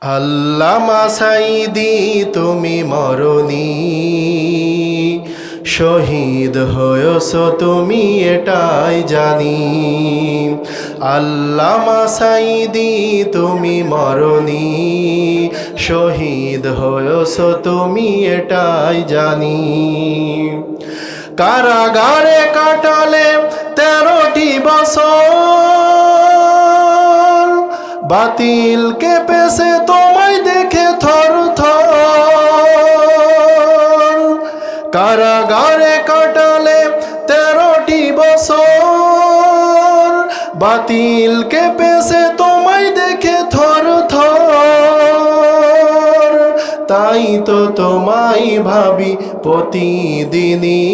আল্লামা সাঈদী তুমি মরনি, শহীদ হয়েছ তুমি এটাই জানি। আল্লামা সাঈদী তুমি মরনি, শহীদ হয়েছ তুমি এটাই জানি। কারাগারে কাটালে 13টি বছর, বাতিল কেঁপেছে তোমায় দেখে থর থর। কারাগারে কাটালে 13টি বছর, বাতিল কেঁপেছে তোমায় দেখে থর থর। তাই তো তোমায় ভাবি প্রতিদিনই,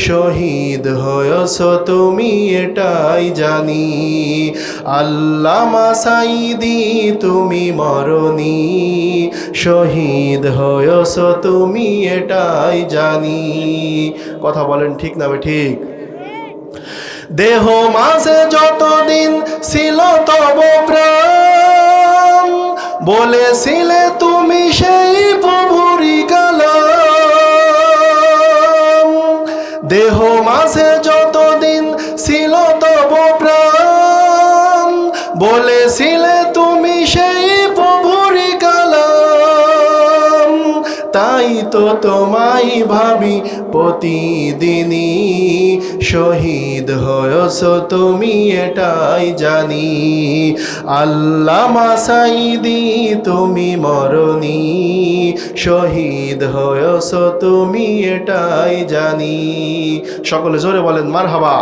শহীদ হয়েছ তুমি এটাই জানি। আল্লামা সাঈদী তুমি মরনি, শহীদ হয়েছ তুমি এটাই জানি। কথা বলেন ঠিক না ঠিক? দেহ মাঝে যতদিন ছিল তব প্রাণ, বলেছিলে তুমি সেই প্রভুরই কালাম। দেহ মাঝে যতদিন ছিল তব প্রাণ, বলেছিলে তুমি সেই প্রভুরই কালাম। তাই তো তোমায় ভাবি প্রতিদিনই, শহীদ হয়েছ তুমি এটাই জানি। আল্লামা সাঈদী তুমি মরনি, শহীদ হয়েছ তুমি এটাই জানি। সকলে জোরে বলেন মারহাবা।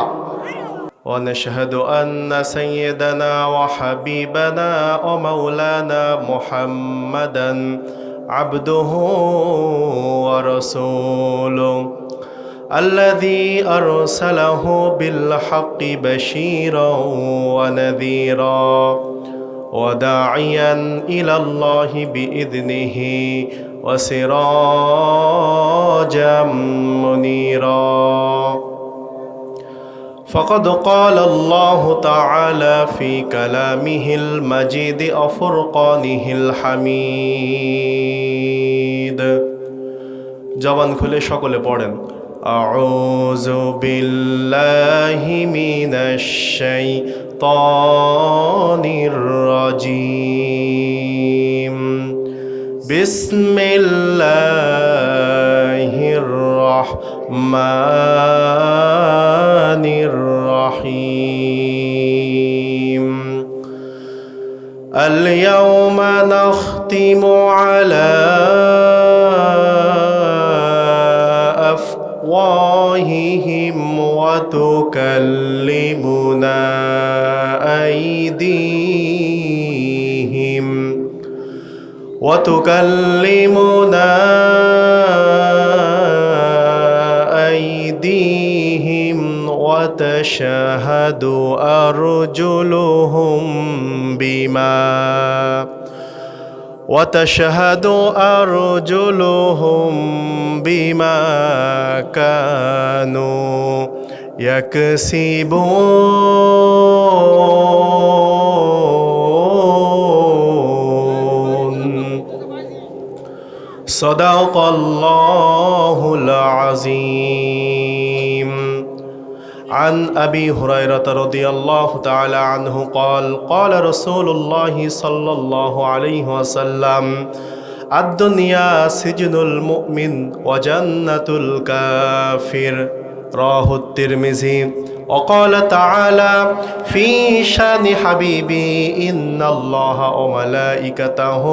ونشهد أن سيدنا وحبيبنا ومولانا محمدا عبده ورسوله الذي أرسله بالحق بشيرا ونذيرا وداعيا إلى الله بإذنه وسراجا منيرا. فقد قال الله تعالى في كلامه المجيد وفرقانه الحميد. জবান খুলে সকলে পড়েন আউযু বিল্লাহি মিনাশ শাইতানির রাজীম। বিসমিল্লাহির রাহমানির রহিম। আল ইয়াওমা নাখতিমু আলা أفواههم وتكلمنا أيديهم وتشهد أرجلهم بما كانوا يكسبون. صدق الله العظيم. عن أبي هريرة رضي الله تعالى عنه قال قال رسول الله صلى الله عليه وسلم الدنيا سجن المؤمن وجنة الكافر. رواه الترمذي. وقال تعالى في شان حبيبي إن الله وملائكته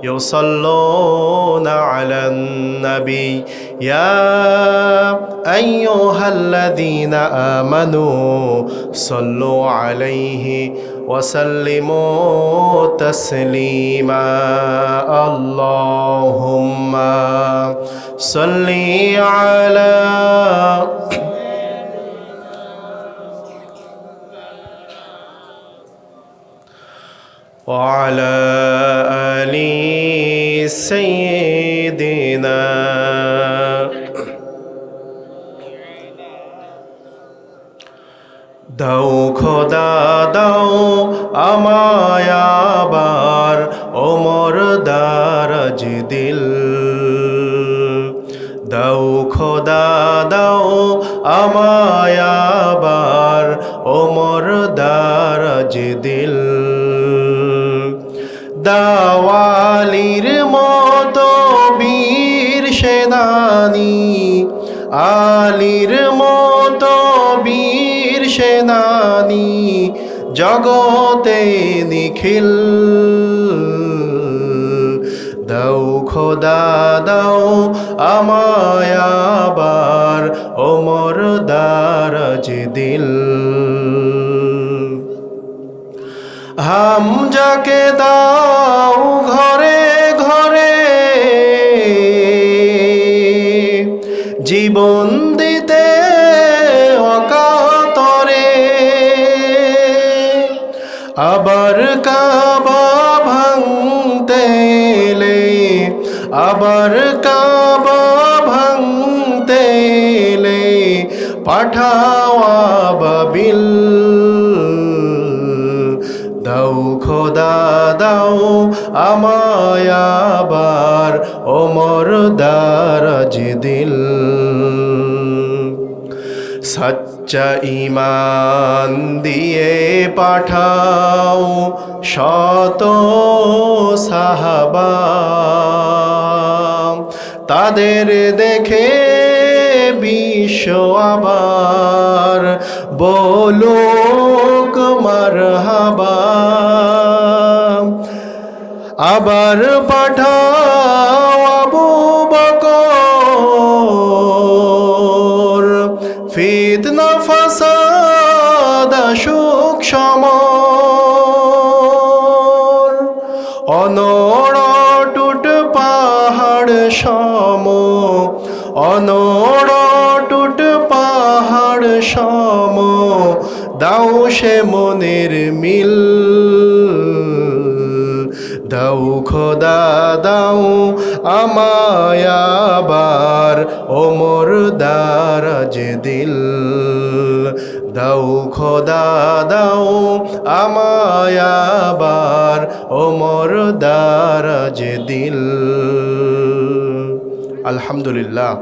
يصلون على النبي يا أيها الذين آمنوا صلوا عليه وسلموا تسليما. اللهم صل على وعلى آل سيدنا. দাও খোদা দাও আমায় আবার ও দারাজ দিল। দাও খোদা দাও আমায় আবার ওমর দারাজ দিল। দাওয়ালির মতো বীর সেনানী, আলীর মতো বীর সেনানী জগতে নিখিল। দাও খোদা দাও আমায় আবার ওমর দারাজ দিল। হামজাকে দাও ঘরে ঘরে জীবন দিতে অকাতরে। আবার কাবা ভাঙতে এলে, আবার কাবা ভাঙতে এলে পাঠাও আবাবিল। দাও খোদা দাও আমায় আবার ওমর দারাজ দিল। সচ্চা ঈমান দিয়ে পাঠাও শত সাহাবা, তাদের দেখে বিশ্ব আবার বলুক মারহাবা। আবার পাঠাও আবু বকর, ফিতনা ফাসাদ আসুক সমর। অনড়টুট পাহাড় সম, অনড়টুট পাহাড় সম দাও সে মনের মিল। দাও খোদা দাও আমায় আবার ওমর দারাজ দিল। দাও খোদা দাও আমায় আবার ওমর দারাজ দিল। আলহামদুলিল্লাহ,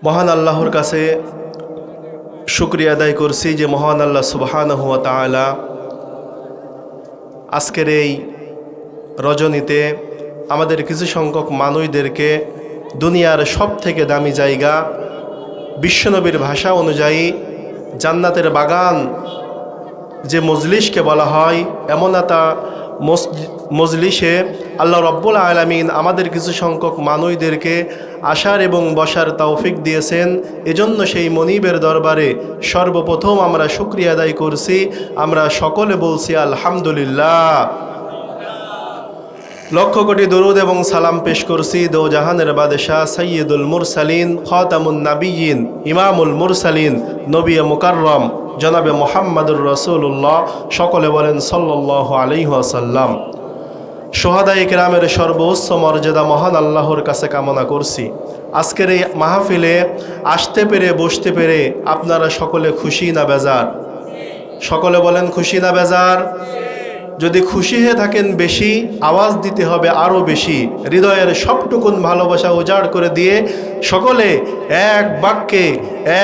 মহান আল্লাহর কাছে শুকরিয়া আদায় করছি যে মহান আল্লাহ সুবহানাহু ওয়া তাআলা আজকের এই রজনীতে আমাদের কিছু সংখ্যক মানুষদেরকে দুনিয়ার সব থেকে দামি জায়গা, বিশ্বনবীর ভাষা অনুযায়ী জান্নাতের বাগান যে মজলিসকে বলা হয়, এমন একটা মজলিসে আল্লাহ রব্বুল আলামিন আমাদের কিছু সংখ্যক মানুষদেরকে আসার এবং বসার তৌফিক দিয়েছেন। এজন্য সেই মনিবের দরবারে সর্বপ্রথম আমরা শুকরিয়া আদায় করছি। আমরা সকলে বলছি আলহামদুলিল্লাহ। লক্ষ কোটি দরুদ এবং সালাম পেশ করছি দো জাহানের বাদশাহ সৈয়দুল মুরসালিন, খাতামুন নাবিয়িন, ইমামুল মুরসালিন, নবী মুকাররম জনাবে মুহাম্মদুর রাসূলুল্লাহ। সকলে বলেন সাল্লাল্লাহু আলাইহি ওয়াসাল্লাম। শুহাদায়ে কেরামের সর্বোচ্চ মর্যাদা মহান আল্লাহর কাছে কামনা করছি। আজকের এই মাহফিলে আসতে পেরে বসতে পেরে আপনারা সকলে খুশি না বেজার? সকলে বলেন খুশি না বেজার? যদি খুশি হয়ে থাকেন বেশি আওয়াজ দিতে হবে আরও বেশি। হৃদয়ের সবটুকুন ভালোবাসা উজাড় করে দিয়ে সকলে এক বাক্যে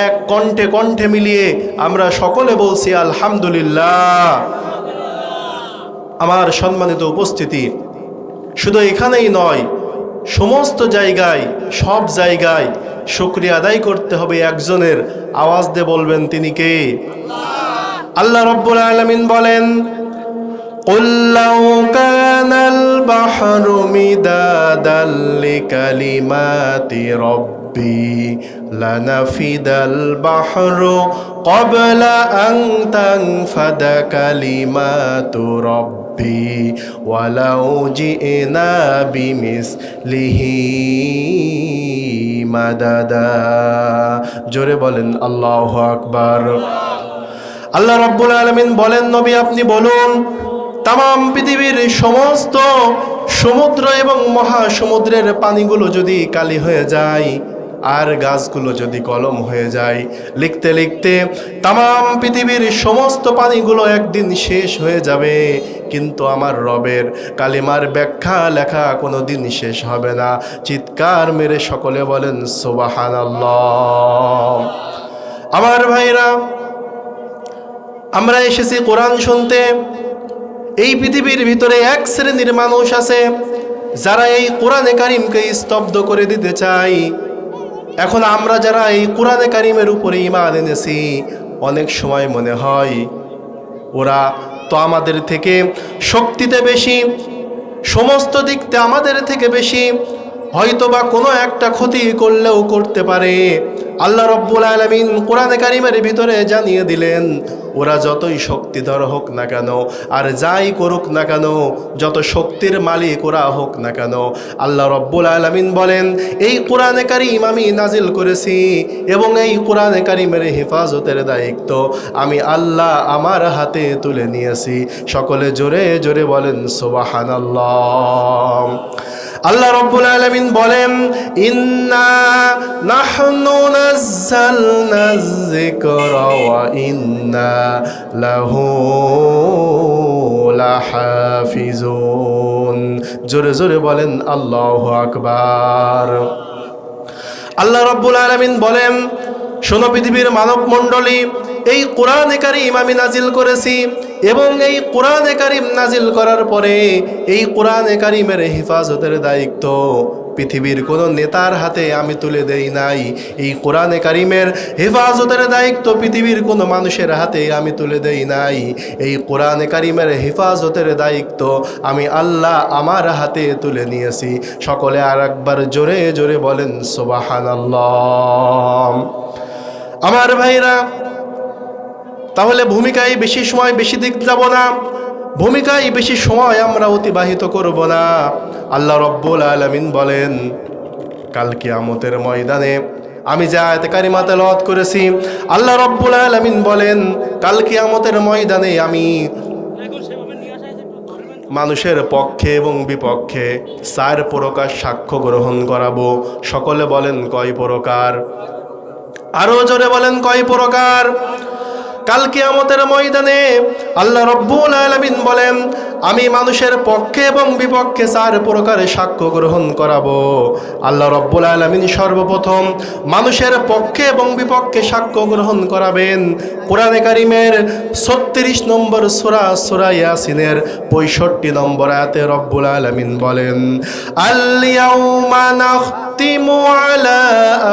এক কণ্ঠে কণ্ঠে মিলিয়ে আমরা সকলে বলছি আলহামদুলিল্লাহ। আমার সম্মানিত উপস্থিতি, শুধু এখানেই নয়, সমস্ত জায়গায় সব জায়গায় শুকরিয়া আদায় করতে হবে একজনের। আওয়াজ দিয়ে বলবেন তিনি কে? আল্লাহ রব্বুল আলামিন বলেন, قُلْ لَوْ كَانَ الْبَحْرُ مِدَادًا لِكَلِمَاتِ رَبِّي لَنَفِدَ الْبَحْرُ قَبْلَ أَنْ تَنْفَدَ كَلِمَاتُ رَبِّي وَلَوْ جِئْنَا بِمِثْلِهِ مَدَدًا। জোরে বলেন আল্লাহু আকবার। আল্লাহ রাব্বুল আলামিন বলেন, নবী আপনি বলুন, তামাম পৃথিবীর সমস্ত সমুদ্র এবং মহাসমুদ্রের পানিগুলো যদি কালি হয়ে যায়, আর গাছগুলো যদি কলম হয়ে যায়, লিখতে লিখতে তামাম পৃথিবীর সমস্ত পানিগুলো একদিন শেষ হয়ে যাবে, কিন্তু আমার রবের কালিমার ব্যাখ্যা লেখা কোনো দিন শেষ হবে না। চিৎকার মেরে সকলে বলেন সুবহানাল্লাহ। আমার ভাইরা, আমরা এসেছি কোরআন শুনতে। এই পৃথিবীর ভিতরে এক শ্রেণীর মানুষ আছে যারা এই কোরআনে কারিমকে স্তব্ধ করে দিতে চায়। এখন আমরা যারা এই কোরআনে কারিমের উপরে ঈমান এনেছি, অনেক সময় মনে হয় ওরা তো আমাদের থেকে শক্তিতে বেশি, সমস্ত দিকতে আমাদের থেকে বেশি, হয়তোবা কোনো একটা ক্ষতি করলেও করতে পারে। আল্লাহ রব্বুল আলামিন কোরআনে কারিমের ভিতরে জানিয়ে দিলেন, ওরা যতই শক্তিধর হোক না কেন, আর যাই করুক না কেন, যত শক্তির মালিক ওরা হোক না কেন, আল্লাহ রব্বুল আলামিন বলেন, এই কোরআনে কারিম আমি নাজিল করেছি এবং এই কোরআনে কারিমের হেফাজতের দায়িত্ব আমি আল্লাহ আমার হাতে তুলে নিয়েছি। সকলে জোরে জোরে বলেন সুবহানাল্লাহ। আল্লাহ রব্বুল আলামিন বলেন, ইন্না নাহনু নাযালনায যিকরা ওয়া ইন্না লাহু লাহাফিজুন। জোরে জোরে বলেন আল্লাহু আকবার। আল্লাহ রব্বুল আলামিন বলেন, শোনো পৃথিবীর মানব মণ্ডলী, এই কোরআনে কারিম আমি নাজিল করেছি এবং এই কোরআনে কারিম নাজিল করার পরে এই কোরআনে কারিমের হেফাজতের দায়িত্ব পৃথিবীর কোনো নেতার হাতে আমি তুলে দেই নাই। এই কোরআনে কারিমের হেফাজতের দায়িত্ব পৃথিবীর কোনো মানুষের হাতে আমি তুলে দেই নাই। এই কোরআনে কারিমের হেফাজতের দায়িত্ব আমি আল্লাহ আমার হাতে তুলে নিয়েছি। সকলে আর একবার জোরে জোরে বলেন সুবহানাল্লাহ। আমার ভাইরা, তাহলে ভূমিকায় বেশি সময় বেশি দিক যাব না, ভূমিকায় বেশি সময় আমরা অতিবাহিত করব না। আল্লাহ রব্বুল আলামিন বলেন, কাল কিয়ামতের ময়দানে আমি যে আয়াতে কারিমা তেলাওয়াত করেছি, আল্লাহ রব্বুল আলামিন বলেন, কাল কিয়ামতের ময়দানে আমি মানুষের পক্ষে এবং বিপক্ষে 4 প্রকার সাক্ষ্য গ্রহণ করাবো। সকলে বলেন কয় প্রকার? আরো জোরে বলেন কয় প্রকার? কাল কিয়ামতের ময়দানে আল্লাহ রব্বুল আলামিন বলেন, আমি মানুষের পক্ষে এবং বিপক্ষে 4 প্রকারের সাক্ষ্য গ্রহণ করাবো। আল্লাহ রব্বুল আলামিন সর্বপ্রথম মানুষের পক্ষে এবং বিপক্ষে সাক্ষ্য গ্রহণ করাবেন। কোরআনে কারিমের 36 নম্বর সূরা, সূরা ইয়াসিনের 65 নম্বর আয়াতে রব্বুল আলামিন বলেন, আল ইয়াউমা নাখতিমু আলা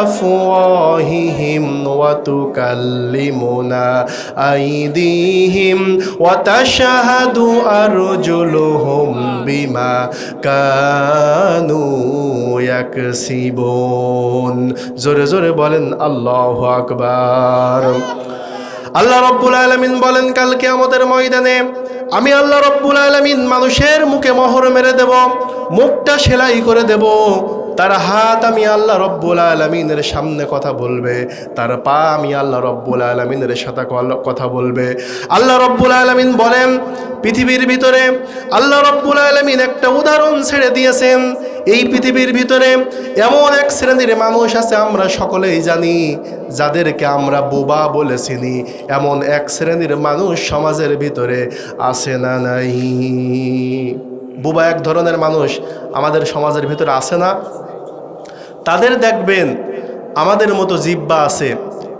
আফওয়াহিহিম ওয়া তুকাল্লিমুনা আইদিহিম ওয়া তাশহাদু আরজুলুহুম বিমা কানু ইয়াকসিবুন। জোরে জোরে বলেন আল্লাহু আকবার। আল্লাহ রব্বুল আলামিন বলেন, কাল কিয়ামতের ময়দানে আমি আল্লাহ রব্বুল আলামিন মানুষের মুখে মোহর মেরে দেব, মুখটা সেলাই করে দেব। তার হাত আমি আল্লাহ রব্বুল আলামিনের সামনে কথা বলবে, তার পা আমি আল্লাহ রব্বুল আলামিনের সাথে কথা বলবে। আল্লাহ রব্বুল আলামিন বলেন, পৃথিবীর ভিতরে আল্লাহ রব্বুল আলামিন একটা উদাহরণ ছেড়ে দিয়েছেন। এই পৃথিবীর ভিতরে এমন এক শ্রেণীর মানুষ আছে, আমরা সকলেই জানি, যাদেরকে আমরা বোবা বলে চিনি। এমন এক শ্রেণীর মানুষ সমাজের ভিতরে আছে না নাই? বোবা এক ধরনের মানুষ আমাদের সমাজের ভিতরে আছে না? তাদের দেখবেন আমাদের মতো জিহ্বা আছে,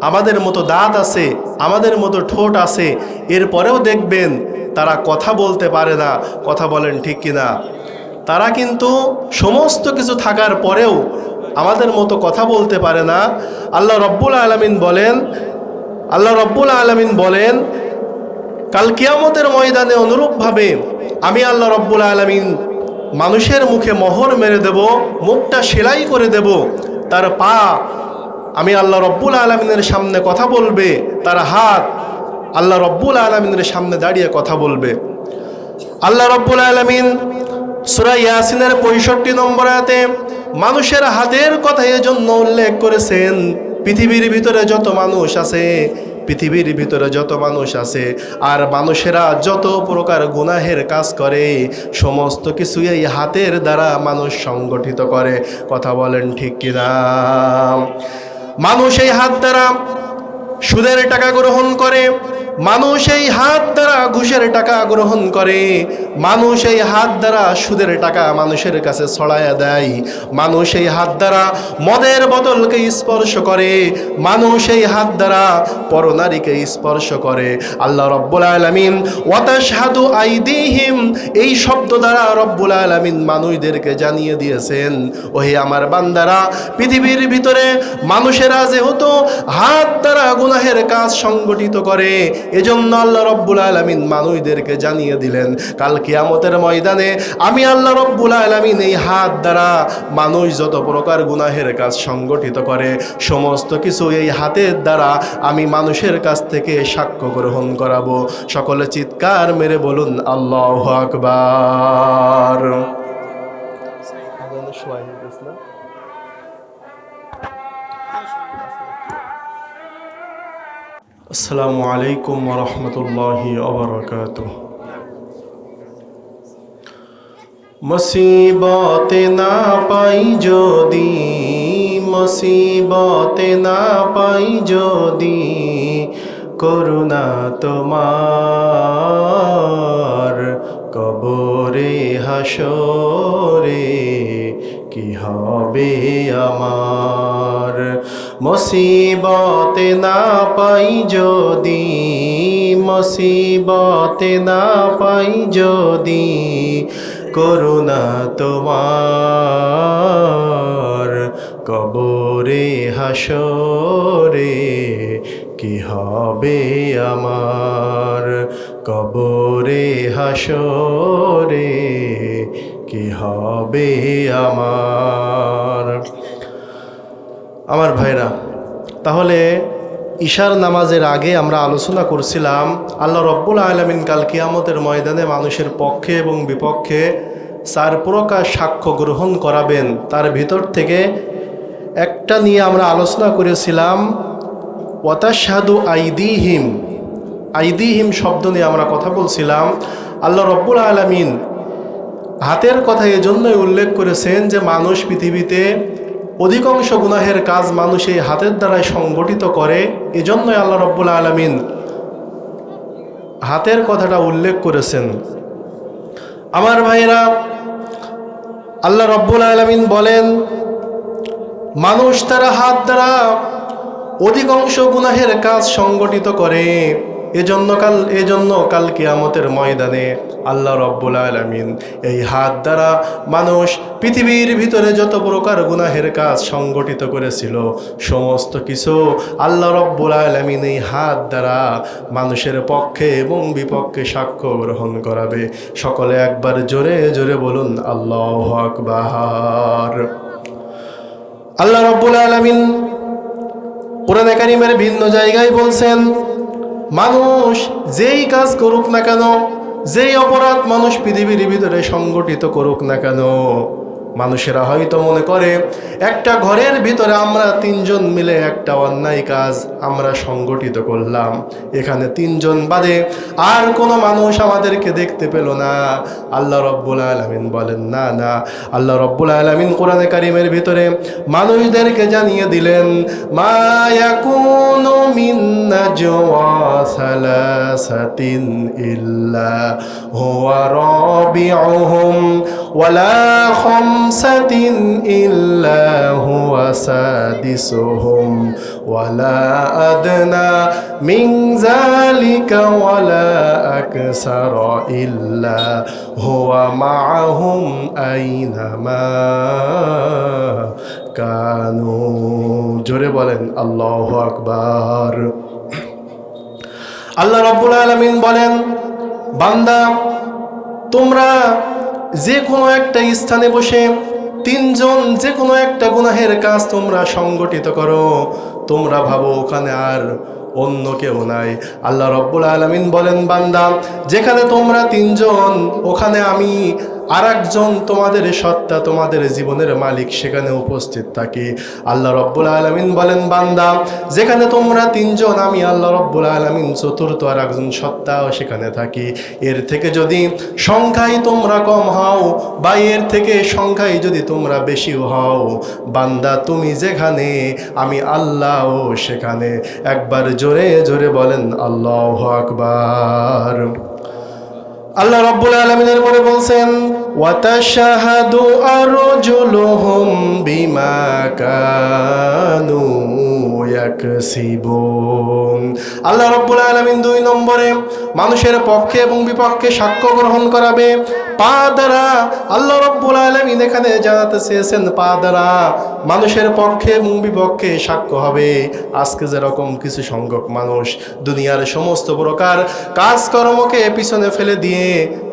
আমাদের মতো দাঁত আছে, আমাদের মতো ঠোঁট আছে, এরপরেও দেখবেন তারা কথা বলতে পারে না। কথা বলেন ঠিক কিনা? তারা কিন্তু সমস্ত কিছু থাকার পরেও আমাদের মতো কথা বলতে পারে না। আল্লাহ রব্বুল আলামিন বলেন, কাল কিয়ামতের ময়দানে অনুরূপভাবে আমি আল্লাহ রব্বুল আলামিন মানুষের মুখে মোহর মেরে দেব, মুখটা সেলাই করে দেব। তার পা আমি আল্লাহ রব্বুল আলামিনের সামনে কথা বলবে, তার হাত আল্লাহ রব্বুল আলামিনের সামনে দাঁড়িয়ে কথা বলবে। আল্লাহ রব্বুল আলামিন সূরা ইয়াসিনের 65 নম্বর আয়াতে মানুষের হাতের কথা এজন্য উল্লেখ করেছেন, পৃথিবীর ভিতরে যত মানুষ আছে পৃথিবীর ভিতরে যত মানুষ আছে আর মানুষেরা যত প্রকার গুনাহের কাজ করে সমস্ত কিছু এই হাতের দ্বারা মানুষ সংগঠিত করে। কথা বলেন ঠিক কিনা? মানুষ এই হাত দ্বারা সুদের টাকা গ্রহণ করে, মানুষ এই হাত দ্বারা ঘুষের টাকা গ্রহণ করে, মানুষ এই হাত দ্বারা সুদের টাকা মানুষের কাছে ছড়াইয়া দেয়, মানুষ এই হাত দ্বারা মদের বোতলকে স্পর্শ করে, মানুষ এই হাত দ্বারা পরনারীকে স্পর্শ করে। আল্লাহ রব্বুল আলামিন ওয়াতাশহাদু আইদিহিম এই শব্দ দ্বারা রব্বুল আলামিন মানুষদেরকে জানিয়ে দিয়েছেন, ওহে আমার বান্দারা, পৃথিবীর ভিতরে মানুষেরা যেহেতু হাত দ্বারা গুনাহের কাজ সংগঠিত করে, এজন্য আল্লাহ রব্বুল আলামিন মানুষদেরকে জানিয়ে দিলেন কাল কিয়ামতের ময়দানে আমি আল্লাহ রব্বুল আলামিন এই হাত দ্বারা মানুষ যত প্রকার গুনাহের কাজ সংগঠিত করে সমস্ত কিছু এই হাতের দ্বারা আমি মানুষের কাছ থেকে সাক্ষ্য গ্রহণ করাবো। সকলে চিৎকার মেরে বলুন আল্লাহু আকবার। আসসালামু আলাইকুম ওয়া রাহমাতুল্লাহি ওয়া বারাকাতুহু। মুসিবতে না পাই যদি, মুসিবতে না পাই যদি করুণা তোমার, কবরে হাসরে কি হবে আমার। মুসিবতে না পাই যদি, মুসিবতে না পাই যদি করুণা তোমার, কবরে হাসরে কি হবে আমার, কবরে হাসরে কি হবে আমার। আমার ভাইরা, তাহলে ঈশার নামাজের আগে আমরা আলোচনা করছিলাম আল্লাহ রব্বুল আলামিন কাল কিয়ামতের ময়দানে মানুষের পক্ষে এবং বিপক্ষে 4 প্রকার সাক্ষ্য গ্রহণ করাবেন। তার ভিতর থেকে একটা নিয়ে আমরা আলোচনা করেছিলাম ওয়াতাশহাদু আইদিহিম। আইদিহিম শব্দ নিয়ে আমরা কথা বলছিলাম। আল্লাহ রব্বুল আলামিন হাতের কথা এজন্যই উল্লেখ করেছেন যে মানুষ পৃথিবীতে অধিকাংশ গুনাহের কাজ মানুষ এই হাতের দ্বারাই সংগঠিত করে, এজন্যই আল্লাহ রব্বুল আলামিন হাতের কথাটা উল্লেখ করেছেন। আমার ভাইরা, আল্লাহ রব্বুল আলামিন বলেন মানুষ তারা হাত দ্বারা অধিকাংশ গুনাহের কাজ সংগঠিত করে, এজন্য কাল কিয়ামতের ময়দানে আল্লাহ রব্বুল আলামিন এই হাত দ্বারা মানুষ পৃথিবীর ভিতরে যত প্রকার গুনাহের কাজ সংগঠিত করেছিল সমস্ত কিছু আল্লাহ রব্বুল আলামিন এই হাত দ্বারা মানুষের পক্ষে এবং বিপক্ষে সাক্ষ্য গ্রহণ করাবে। সকলে একবার জোরে জোরে বলুন আল্লাহু আকবার। আল্লাহ রব্বুল আলামিন কোরআনে কারীমের ভিন্ন জায়গায় বলছেন মানুষ যেই কাজ করুক না কেন, যেই অপরাধ মানুষ পৃথিবীর ভিতরে সংগঠিত করুক না কেন, মানুষেরা হয়তো মনে করে একটা ঘরের ভিতরে আমরা 3 জন মিলে একটা অন্যায় কাজ আমরা সংগঠিত করলাম, এখানে 3 জন বাদে আর কোনো মানুষ আমাদেরকে দেখতে পেল না। আল্লাহ রব্বুল আলামিন বলেন না না, আল্লাহ রব্বুল আলামিন কোরআনে কারীমের ভিতরে মানুষদেরকে জানিয়ে দিলেন মা ইয়াকুনু মিন নাজওয়া সালাসাতিন ইল্লা হুয়া রাবিউহুম ওয়ালা خمسة إلا هو سادسهم ولا أدنى من ذلك ولا أكثر إلا هو معهم أينما كانوا। জোরে বলেন আল্লাহু আকবার। আল্লাহ রাব্বুল আলামিন বলেন বান্দা তোমরা যে কোনো একটা স্থানে বসে 3 জন যে কোনো একটা গুনাহের কাজ তোমরা সংগঠিত করো, তোমরা ভাবো ওখানে আর অন্য কেউ নাই। আল্লাহ রব্বুল আলামিন বলেন বান্দা যেখানে তোমরা 3 জন ওখানে আমি আর একজন তোমাদের সত্তা, তোমাদের জীবনের মালিক সেখানে উপস্থিত থাকে। আল্লাহ রব্বুল আলামিন বলেন, বান্দা যেখানে তোমরা তিনজন, আমি আল্লাহ রব্বুল আলামিন চতুর্থ আর একজন সত্তাও সেখানে থাকি। এর থেকে যদি সংখ্যায় তোমরা কম হও বা এর থেকে সংখ্যায় যদি তোমরা বেশিও হও, বান্দা তুমি যেখানে আমি আল্লাহও সেখানে। একবার জোরে জোরে বলেন আল্লাহু আকবার। আল্লাহ রাব্বুল আলামিনের পরে বলছেন, ওয়াতাশহাদু আরজুলুহুম বিমা কানু ইয়াকসিবুন। আল্লাহ রাব্বুল আলামিন 2 নম্বরে মানুষের পক্ষে এবং বিপক্ষে সাক্ষ্য গ্রহণ করাবে পা দ্বারা। আল্লাহ রাব্বুল আলামিন এখানে জানাতে চেয়েছেন পা দ্বারা মানুষের পক্ষে এবং বিপক্ষে সাক্ষ্য হবে। আজকে যেরকম কিছু সংখ্যক মানুষ দুনিয়ার সমস্ত প্রকার কাজকর্মকে পিছনে ফেলে দিয়ে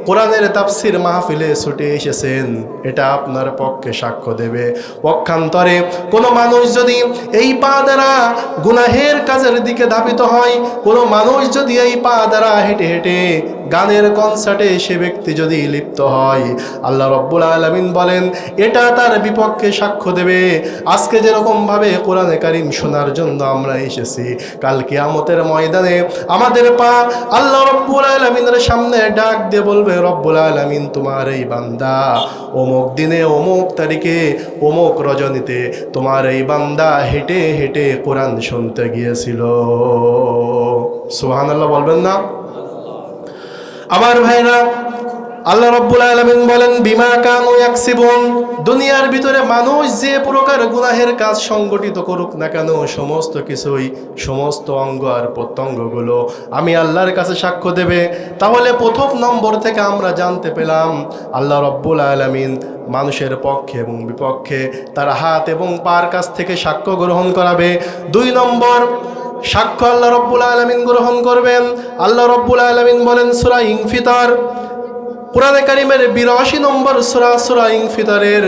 কোরআনের তাফসির মাহফিলে ছুটে এসেছেন, এটা আপনার পক্ষে সাক্ষ্য দেবে। পক্ষান্তরে কোনো মানুষ যদি এই পা দ্বারা গুনাহের কাজের দিকে ধাবিত হয়, কোনো মানুষ যদি এই পা দ্বারা হেঁটে হেঁটে গানের কনসার্টে সে ব্যক্তি যদি লিপ্ত হয়, আল্লাহ রাব্বুল আলামিন বলেন এটা তার বিপক্ষে সাক্ষ্য দেবে। আজকে যেরকমভাবে কোরআনে কারীম শোনার জন্য আমরা এসেছি, কাল কিয়ামতের ময়দানে আমাদের পা আল্লাহ রাব্বুল আলামিনের সামনে ডাক দিয়ে বলবে, রব্বুল আলামিন তোমার এই বান্দা অমুক দিনে অমুক তারিখে অমুক রজনীতে তোমার এই বান্দা হেঁটে হেঁটে কোরআন শুনতে গিয়েছিল। সুবহানাল্লাহ বলবেন না? আমার ভাইরা, আল্লাহ রাব্বুল আলামিন বলেন বিমা কানু ইয়াকসিবুন। দুনিয়ার ভিতরে মানুষ যে প্রকার গুনাহের কাজ সংগঠিত করুক না কেন, সমস্ত কিছুই, সমস্ত অঙ্গ আর প্রত্যঙ্গগুলো আমি আল্লাহর কাছে সাক্ষ্য দেবে। তাহলে প্রথম নম্বর থেকে আমরা জানতে পেলাম আল্লাহ রাব্বুল আলামিন মানুষের পক্ষে এবং বিপক্ষে তার হাত এবং পার কাছ থেকে সাক্ষ্য গ্রহণ করাবে। 2 নম্বর সাক্ষ্য আল্লাহ রাব্বুল আলামিন গ্রহণ করবেন। আল্লাহ রাব্বুল আলামিন বলেন সূরা ইনফিতার, কোরআনে কারীমের 82 নম্বর সূরা, সূরা ইনফিতারের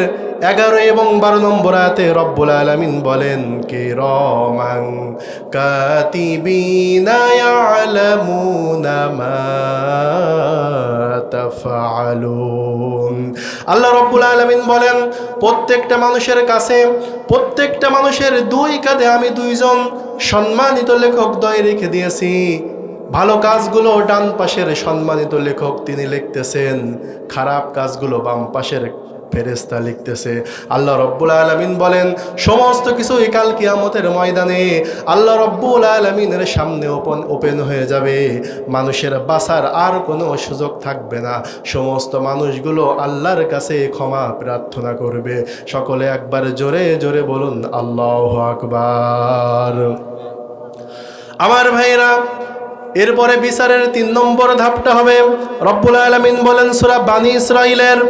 11 এবং 12 নম্বর আয়াতে রব্বুল আলামিন বলেন, কিরামান কাতিবিনা ইয়ালামুনা মা তাফআলুন। আল্লাহ রাব্বুল আলামিন বলেন প্রত্যেকটা মানুষের কাছে, প্রত্যেকটা মানুষের 2 কাঁধে আমি 2 জন সম্মানিত লেখক দ্বয় রেখে দিয়েছি। ভালো কাজগুলো ডান পাশের সম্মানিত লেখক তিনি লিখতেছেন, খারাপ কাজগুলো বাম পাশের ফেরেশতা লিখতেছে। আল্লাহ রাব্বুল আলামিন বলেন সমস্ত কিছু কাল কিয়ামতের ময়দানে আল্লাহ রাব্বুল আলামিনের সামনে ওপেন হয়ে যাবে। মানুষের বাঁচার আর কোনো সুযোগ থাকবে না। সমস্ত মানুষগুলো আল্লাহর কাছে ক্ষমা প্রার্থনা করবে। সকলে একবার জোরে জোরে বলুন আল্লাহু আকবার। আমার ভাইরা, এরপরে বিচারের 3 নম্বর ধাপটা হবে, রব্বুল আলামিন বলেন সূরা বানী ইসরাঈলের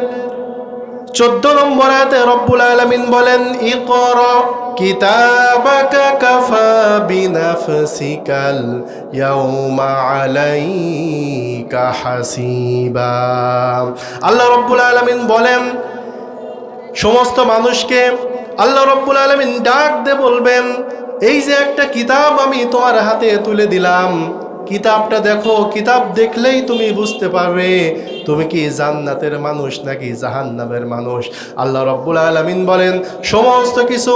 14 নম্বর আয়াতে রব্বুল আলামিন বলেন, ইকরা কিতাবাকা কাফা বিনাফসিকাল ইয়াউমা আলাইকা হাসিবা। আল্লাহ রব্বুল আলামিন বলেন সমস্ত মানুষকে আল্লাহ রব্বুল আলামিন ডাক দিয়ে বলবেন, এই যে একটা কিতাব আমি তোমার হাতে তুলে দিলাম, কিতাবটা দেখো, কিতাব দেখলেই তুমি বুঝতে পারবে তুমি কি জান্নাতের মানুষ নাকি জাহান্নামের মানুষ। আল্লাহ রাব্বুল আলামিন বলেন সমস্ত কিছু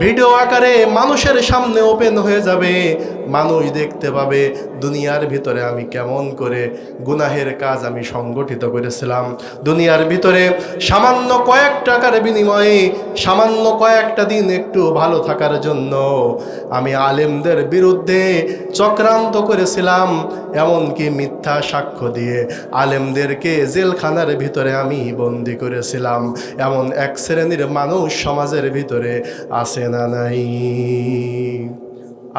ভিডিও আকারে মানুষের সামনে ওপেন হয়ে যাবে। মানুষ দেখতে পাবে দুনিয়ার ভিতরে আমি কেমন করে গুনাহের কাজ আমি সংগঠিত করেছিলাম। দুনিয়ার ভিতরে সামান্য কয়েক টাকার বিনিময়ে, সামান্য কয়েকটা দিন একটু ভালো থাকার জন্য আমি আলেমদের বিরুদ্ধে চক্রান্ত করেছিলাম, এমনকি মিথ্যা সাক্ষ্য দিয়ে আলেমদেরকে জেলখানার ভিতরে আমি বন্দি করেছিলাম। এমন এক শ্রেণীর মানুষ সমাজের ভিতরে আছে না নাই?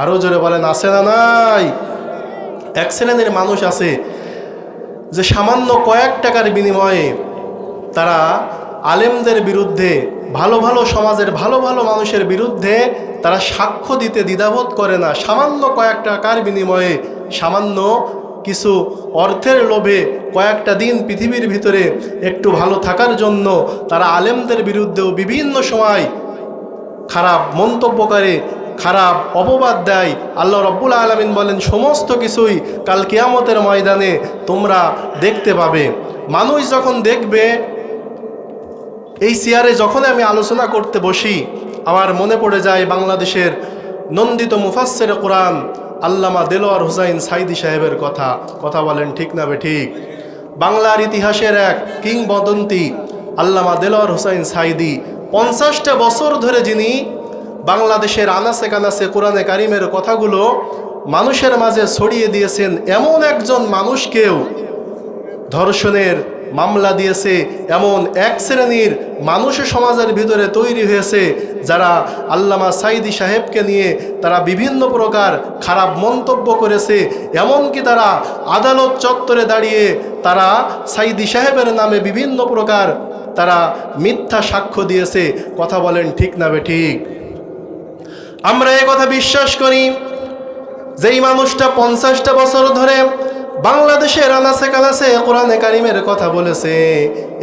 আরো জোরে বলেন আছে না নাই? এক শ্রেণীর মানুষ আছে যে সামান্য কয়েক টাকার বিনিময়ে তারা আলেমদের বিরুদ্ধে, ভালো ভালো সমাজের ভালো ভালো মানুষের বিরুদ্ধে তারা সাক্ষ্য দিতে দ্বিধাবোধ করে না। সামান্য কয়েক টাকার বিনিময়ে, সামান্য কিছু অর্থের লোভে কয়েকটা দিন পৃথিবীর ভিতরে একটু ভালো থাকার জন্য তারা আলেমদের বিরুদ্ধেও বিভিন্ন সময় খারাপ মন্তব্য করে, খারাপ অপবাদ দেয়। আল্লাহ রাব্বুল আলামিন বলেন সমস্ত কিছুই কাল কিয়ামতের ময়দানে তোমরা দেখতে পাবে। মানুষ যখন দেখবে এই চেয়ারে যখন আমি আলোচনা করতে বসি আমার মনে পড়ে যায় বাংলাদেশের নন্দিত মুফাসসির কোরআন আল্লামা দেলোয়ার হুসাইন সাইদি সাহেবের কথা। কথা বলেন ঠিক না বেঠিক? বাংলার ইতিহাসের এক কিংবদন্তি আল্লামা দেলোয়ার হুসাইন সাইদি 50টা বছর ধরে যিনি বাংলাদেশের আনাচে কানাচে কোরআনে কারিমের কথাগুলো মানুষের মাঝে ছড়িয়ে দিয়েছেন, এমন একজন মানুষকেও ধর্ষণের মামলা দিয়েছে। এমন এক শ্রেণীর মানুষ সমাজের ভিতরে তৈরি হয়েছে যারা আল্লামা সাইদি সাহেবকে নিয়ে তারা বিভিন্ন প্রকার খারাপ মন্তব্য করেছে। এমনকি তারা আদালত চত্বরে দাঁড়িয়ে তারা সাইদি সাহেবের নামে বিভিন্ন প্রকার তারা মিথ্যা সাক্ষ্য দিয়েছে। কথা বলেন ঠিক না বেঠিক? আমরা এই কথা বিশ্বাস করি, যেই মানুষটা 50টা বছর ধরে বাংলাদেশের আনাচে কানাচে কোরআনে কারিমের কথা বলেছে,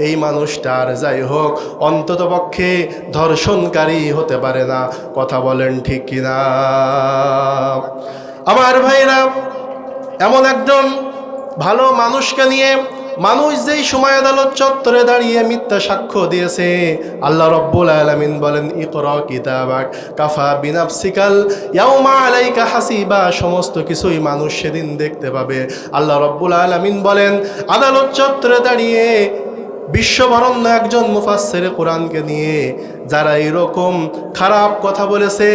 এই মানুষটার যাই হোক অন্তত পক্ষে ধর্ষণকারী হতে পারে না। কথা বলেন ঠিক কিনা? আমার ভাইরা, এমন একজন ভালো মানুষকে নিয়ে মানুষ যেই সময় আদালত চত্বরে দাঁড়িয়ে মিথ্যা সাক্ষ্য দিয়েছে, আল্লাহ রব্বুল আলামিন বলেন ইকরা কিতাবাক কাফা বিনাফসিকাল ইয়াউমা আলাইকা হাসিবা। সমস্ত কিছুই মানুষ সেদিন দেখতে পাবে। আল্লাহ রব্বুল আলামিন বলেন আদালত চত্বরে দাঁড়িয়ে বিশ্ববরণ্য একজন মুফাসসির কোরআনকে নিয়ে যারা এরকম খারাপ কথা বলেছে,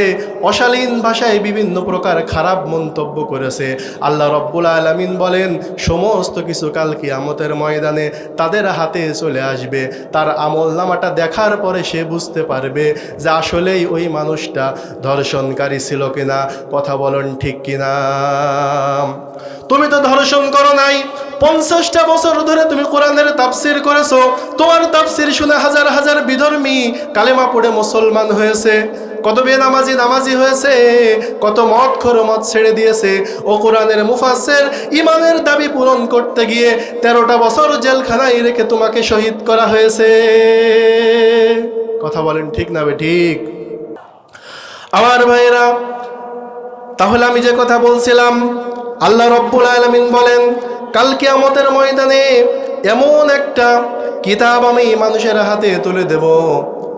অশালীন ভাষায় বিভিন্ন প্রকার খারাপ মন্তব্য করেছে, আল্লাহ রব্বুল আলামিন বলেন সমস্ত কিছু কাল কিয়ামতের ময়দানে তাদের হাতে চলে আসবে। তার আমলনামাটা দেখার পরে সে বুঝতে পারবে যে আসলেই ওই মানুষটা ধর্ষণকারী ছিল কিনা। কথা বলেন ঠিক কিনা? তুমি তো ধর্ষণ করো নাই, 50টা বছর ধরে তুমি কোরআনের তাফসির করেছো, তোমার তাফসির শুনে হাজার হাজার বিধর্মী কালেমা পড়ে মুসলমান হয়েছে, কত বেনামাজি নামাজি হয়েছে, কত মদখোর মদ ছেড়ে দিয়েছে। ও কোরআনের মুফাসসির ইমানের দাবি পূরণ করতে গিয়ে 13টা বছর জেলখানায় রেখে তোমাকে শহীদ করা হয়েছে। কথা বলেন ঠিক না ঠিক? আমার ভাইরা, তাহলে আমি যে কথা বলছিলাম, আল্লাহ রব্বুল আলামিন বলেন কাল কিয়ামতের ময়দানে এমন একটা কিতাব আমি মানুষের হাতে তুলে দেব,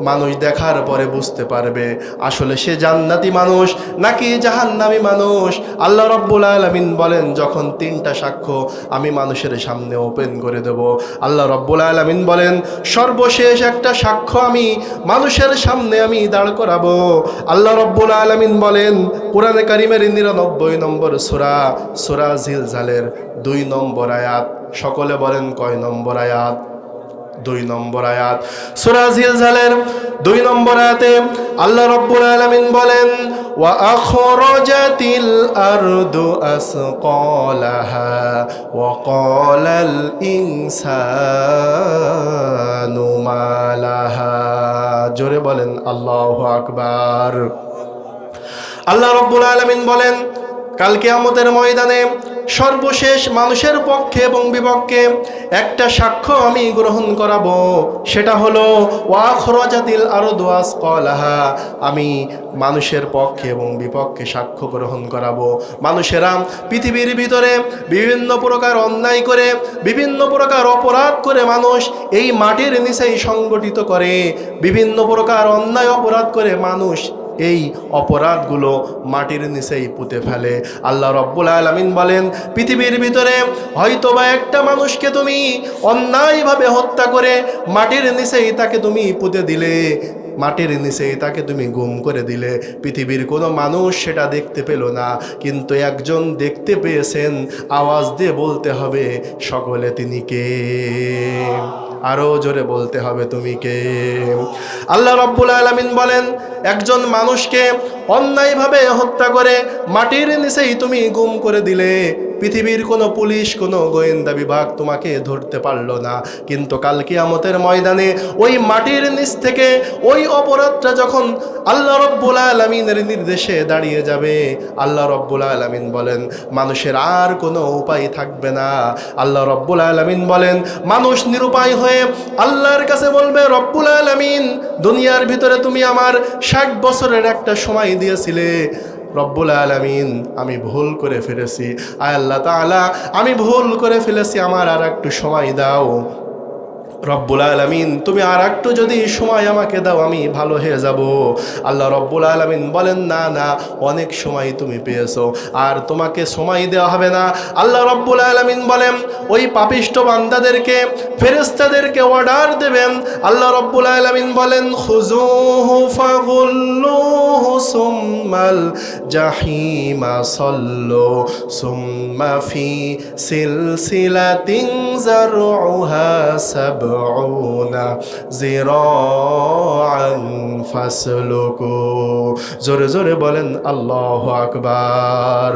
মানুষ দেখার পরে বুঝতে পারবে আসলে সে জান্নাতি মানুষ নাকি জাহান্নামী মানুষ। আল্লাহ রব্বুল আলামিন বলেন যখন 3টা সাক্ষ্য আমি মানুষের সামনে ওপেন করে দেব, আল্লাহ রব্বুল আলামিন বলেন সর্বশেষ একটা সাক্ষ্য আমি মানুষের সামনে আমি দাঁড় করাবো। আল্লাহ রব্বুল আলামিন বলেন কোরআনে কারিমের 99 নম্বর সূরা, সূরা জিলজালের 2 নম্বর আয়াত। সকলে বলেন কয় নম্বর আয়াত? 2 নম্বর আয়াত। সূরা জিলজালের 2 নম্বর আয়াতে আল্লাহ রাব্বুল আলামিন বলেন ওয়া আখরাজাতিল আরদু আসকালাহা ওয়া ক্বালাল ইনসানু মা লাহা। জোরে বলেন আল্লাহু আকবার। আল্লাহ রাব্বুল আলামিন বলেন কাল কিয়ামতের ময়দানে সর্বশেষ মানুষের পক্ষে এবং বিপক্ষে একটা সাক্ষ্য আমি গ্রহণ করাবো, সেটা হলো ওয়া আখরাজাতিল আরদু আসকালাহা। আমি মানুষের পক্ষে এবং বিপক্ষে সাক্ষ্য গ্রহণ করাবো। মানুষেরা পৃথিবীর ভিতরে বিভিন্ন প্রকার অন্যায় করে, বিভিন্ন প্রকার অপরাধ করে মানুষ এই মাটির নিচেই সংগঠিত করে, বিভিন্ন প্রকার অন্যায় অপরাধ করে মানুষ এই অপরাধগুলো মাটির নিচেই পুঁতে ফেলে। আল্লাহ রব্বুল আলামিন বলেন পৃথিবীর ভিতরে হয়তোবা একটা মানুষকে তুমি অন্যায়ভাবে হত্যা করে মাটির নিচেই তাকে তুমি পুঁতে দিলে, মাটির নিচেই তাকে তুমি গুম করে দিলে, পৃথিবীর কোনো মানুষ সেটা দেখতে পেল না, কিন্তু একজন দেখতে পেয়েছেন। আওয়াজ দিয়ে বলতে হবে সকলে তিনি কে? আরো জোরে বলতে হবে তুমি কে? আল্লাহ রাব্বুল আলামিন বলেন একজন মানুষকে অন্যায়ভাবে হত্যা করে মাটির নিচেই তুমি গুম করে দিলে, পৃথিবীর কোনো পুলিশ কোনো গোয়েন্দা বিভাগ তোমাকে ধরতে পারলো না, কিন্তু কাল কিয়ামতের ময়দানে ওই মাটির নিচ থেকে ওই অপরাধটা যখন আল্লাহ রাব্বুল আলামিনের নির্দেশে দাঁড়িয়ে যাবে, আল্লাহ রাব্বুল আলামিন বলেন মানুষের আর কোনো উপায় থাকবে না। আল্লাহ রাব্বুল আলামিন বলেন মানুষ নিরুপায় হয়ে আল্লাহর কাছে বলবে রব্বুল আলামিন দুনিয়ার ভিতরে তুমি আমার 60 বছরের একটা সময় দিয়েছিলে, রব্বুল আলামিন আমি ভুল করে ফেলেছি, আয় আল্লাহ তাআলা আমি ভুল করে ফেলেছি, আমার আর একটু সময় দাও। রব্বুল আলামিন তুমি আর একটু যদি সময় আমাকে দাও আমি ভালো হয়ে যাব। আল্লাহ রব্বুল আলামিন বলেন না না, অনেক সময় তুমি পেয়েছো, আর তোমাকে সময় দেওয়া হবে না। আল্লাহ রব্বুল আলামিন বলেন ওই পাপিষ্ঠ বান্দাদেরকে, ফেরেশতাদেরকে অর্ডার দেবেন। আল্লাহ রব্বুল আলামিন বলেন খুযুহু ফাগুল্লুহু সুম্মাল জাহিমা সাল্লু সুম্মা ফি সিলসিলাতিন যারউহা সাবউনা যিরাআন ফাসলুকু। জোরে জোরে বলেন আল্লাহু আকবার।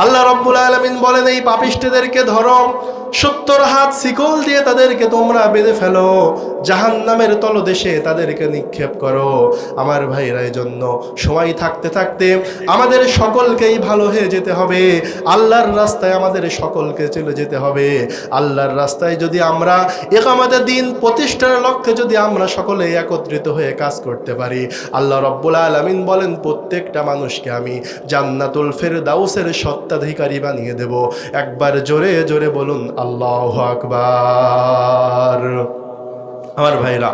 আল্লাহ রাব্বুল আলামিন বলেন এই পাপিষ্ঠদেরকে ধরো, 70 হাত শিকল দিয়ে তাদেরকে তোমরা বেঁধে ফেলো, জাহান্নামের তলদেশে তাদেরকে নিক্ষেপ করো। আমার ভাইরা, এই জন্য সময় থাকতে থাকতে আমাদের সকলকেই ভালো হয়ে যেতে হবে। আল্লাহর রাস্তায় আমাদের সকলকে চলে যেতে হবে। আল্লাহর রাস্তায় যদি আমরা ইকামতে দ্বীন প্রতিষ্ঠার লক্ষ্যে যদি আমরা সকলে একত্রিত হয়ে কাজ করতে পারি, আল্লাহ রাব্বুল আলামিন বলেন প্রত্যেকটা মানুষকে আমি জান্নাতুল ফেরদাউসের স্বত্বাধিকারী বানিয়ে দেব। একবার জোরে জোরে বলুন আল্লাহু আকবার। আমার ভাইরা,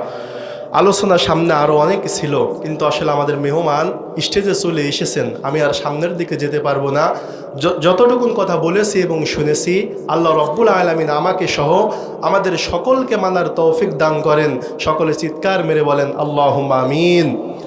আলোচনা সামনে আরও অনেক ছিল, কিন্তু আসলে আমাদের মেহমান স্টেজে চলে এসেছেন, আমি আর সামনের দিকে যেতে পারবো না। যতটুকুন কথা বলেছি এবং শুনেছি, আল্লাহ রব্বুল আলামিন আমাকে সহ আমাদের সকলকে মানার তৌফিক দান করেন। সকলে চিৎকার মেরে বলেন আল্লাহুম্মা আমিন।